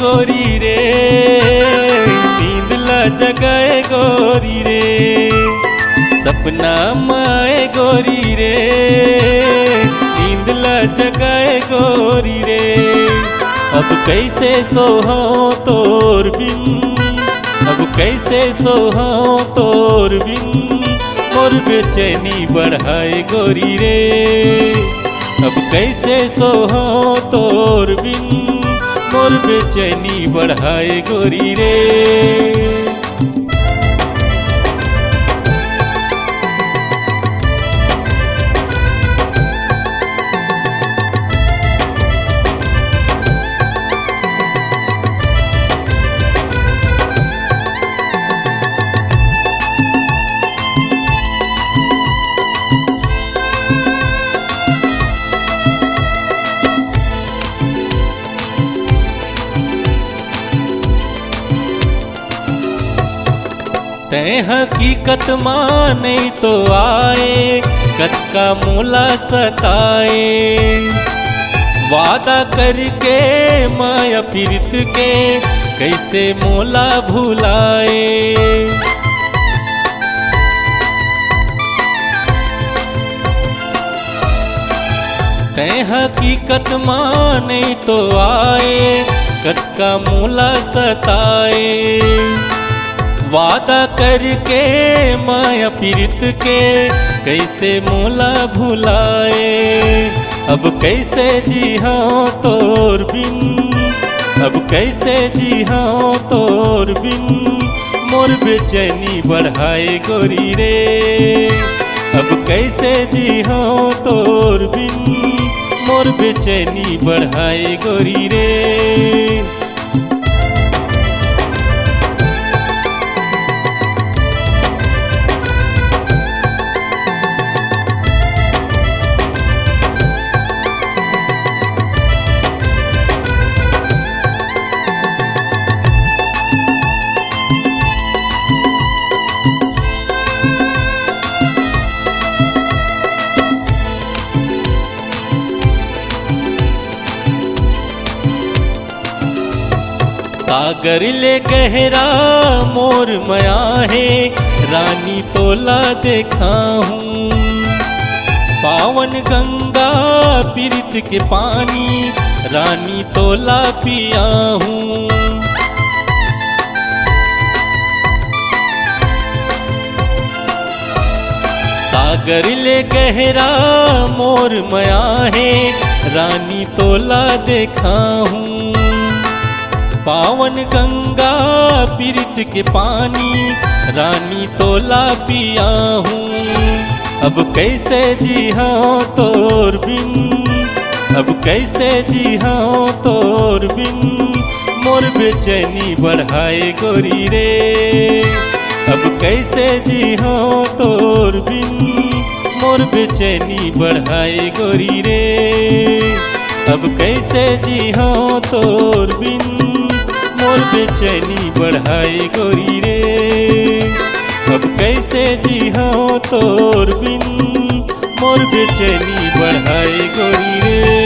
गोरी रे, नींद ला जगाए गोरी रे, सपना माए गोरी रे, नींद ला जगाए गोरी रे। अब कैसे सोहां तोर बिन, अब कैसे सोहां तोर बिन, मोर बेचैनी बढ़ाए गोरी रे। अब कैसे सोहां तोर बिन, मोर बेचैनी बढ़ाए गोरी रे। तै हकीकत माने तो आए, कत का मूला सताए, वादा करके माया पीरित के कैसे मोला भुलाए। तै हकीकत माने तो आए, कत का मूला सताए, वादा करके माया पीरित के कैसे मोला भुलाए। अब कैसे जी हाँ तोर बिन, अब कैसे जी हाँ तोर बिन, मोर बेचैनी बढ़ाए गोरी रे। अब कैसे जी हाँ तोर बिन, मोर बेचैनी बढ़ाए गोरी रे। सागर ले गहरा मोर मया है, रानी तोला देखा हूँ, पावन गंगा पीरित के पानी, रानी तोला पिया हूँ। सागर ले गहरा मोर मया है, रानी तोला देखा हूँ, पावन गंगा पीरित के पानी, रानी तोला पिया हूँ। अब कैसे जी हाँ तोर बिन, अब कैसे जी हाँ तोर बिन, मोर बेचैनी बढ़ाए गोरी रे। अब कैसे जी हाँ तोर बिन, मोर बेचैनी बढ़ाए गोरी रे। अब कैसे जी हाँ तोर बिन, मोर बेचैनी बढ़ाए गोरी रे। अब कैसे जी हाँ तोर बिन, मोर बेचैनी बढ़ाए गोरी रे।